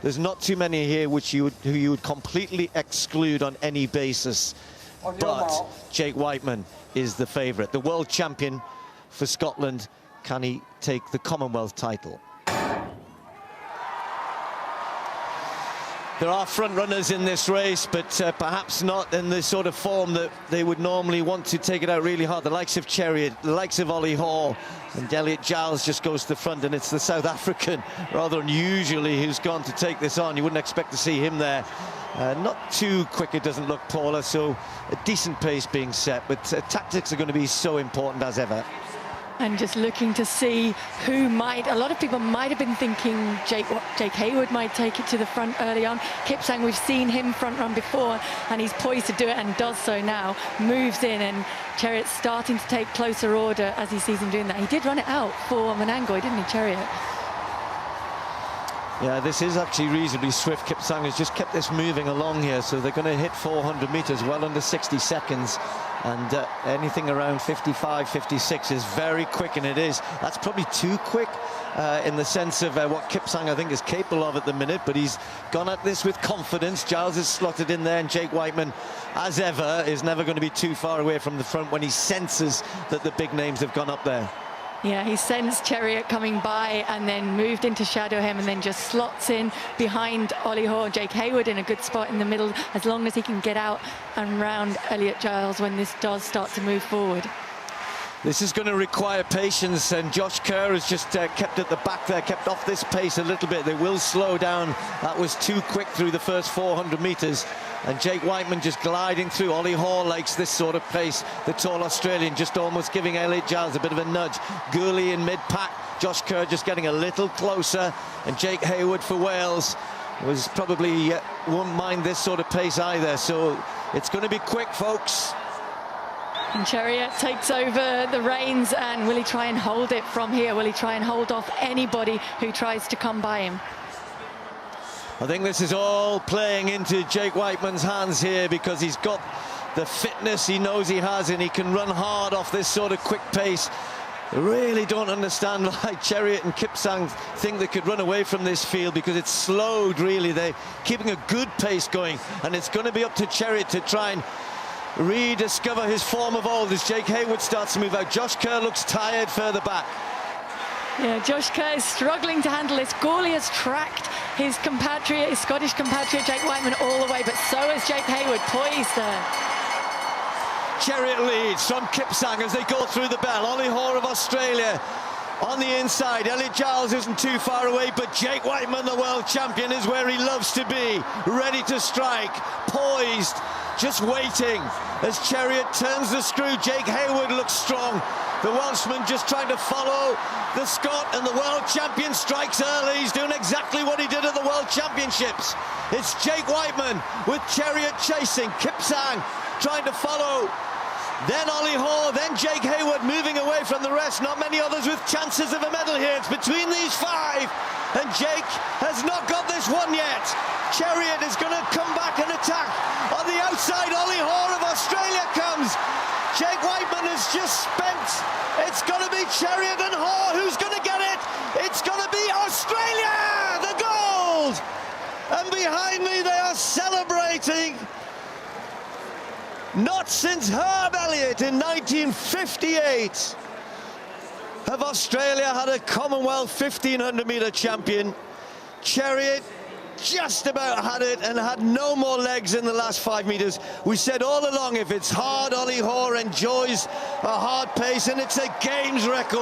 There's not too many here who you would completely exclude on any basis, but Jake Wightman is the favourite. The world champion for Scotland. Can he take the Commonwealth title? There are front runners in this race, but perhaps not in the sort of form that they would normally want to take it out really hard. The likes of Cheruiyot, the likes of Ollie Hoare, and Elliot Giles just goes to the front, and it's the South African, rather unusually, who's gone to take this on. You wouldn't expect to see him there. Not too quick, it doesn't look, Paula, so a decent pace being set, but tactics are going to be so important as ever. And just looking to see who might, a lot of people might have been thinking Jake Hayward might take it to the front early on. Kipsang, we've seen him front run before, and he's poised to do it and does so now. Moves in, and Cheruiyot's starting to take closer order as he sees him doing that. He did run it out for Menangoy, didn't he, Cheruiyot? Yeah, this is actually reasonably swift. Kipsang has just kept this moving along here, so they're going to hit 400 metres well under 60 seconds. And anything around 55, 56 is very quick, and it is. That's probably too quick in the sense of what Kipsang, I think, is capable of at the minute, but he's gone at this with confidence. Giles is slotted in there, and Jake Wightman, as ever, is never going to be too far away from the front when he senses that the big names have gone up there. Yeah, he sensed Cheruiyot coming by and then moved into shadow him and then just slots in behind Ollie Hoare. Jake Hayward in a good spot in the middle, as long as he can get out and round Elliot Giles when this does start to move forward. This is going to require patience, and Josh Kerr has just kept at the back there, kept off this pace a little bit. They will slow down. That was too quick through the first 400 metres. And Jake Wightman just gliding through. Ollie Hoare likes this sort of pace. The tall Australian just almost giving Elliot Giles a bit of a nudge. Gourley in mid-pack. Josh Kerr just getting a little closer. And Jake Hayward for Wales was probably won't mind this sort of pace either. So it's going to be quick, folks. And Cheruiyot takes over the reins, and will he try and hold it from here? Will he try and hold off anybody who tries to come by him? I think this is all playing into Jake Wightman's hands here, because he's got the fitness he knows he has, and he can run hard off this sort of quick pace. I really don't understand why Cheruiyot and Kipsang think they could run away from this field, because it's slowed, really. They're keeping a good pace going, and it's going to be up to Cheruiyot to try and rediscover his form of old as Jake Hayward starts to move out. Josh Kerr looks tired further back. Yeah, Josh Kerr is struggling to handle this. Gourley has tracked his compatriot, his Scottish compatriot Jake Wightman all the way, but so has Jake Hayward, poised there. Cheruiyot leads from Kipsang as they go through the bell. Ollie Hoare of Australia on the inside. Elliot Giles isn't too far away, but Jake Wightman, the world champion, is where he loves to be. Ready to strike, poised, just waiting as Cheruiyot turns the screw. Jake Hayward looks strong. The Welshman just trying to follow the Scot, and the world champion strikes early. He's doing exactly what he did at the World Championships. It's Jake Wightman with Cheruiyot chasing. Kipsang trying to follow. Then Ollie Hoare, then Jake Hayward moving away from the rest. Not many others with chances of a medal here. It's between these five, and Jake has not got this one yet. Cheruiyot is going to come back and attack. On the outside, Ollie Hoare of Australia comes. Jake Wightman has just spent. It's going to be Cheruiyot and Hoare. Who's going to get it? It's going to be Australia! The gold! And behind me, they are celebrating. Not since Herb Elliott in 1958 have Australia had a Commonwealth 1500-metre champion. Cheruiyot just about had it and had no more legs in the last 5 metres. We said all along, if it's hard, Ollie Hoare enjoys a hard pace, and it's a games record.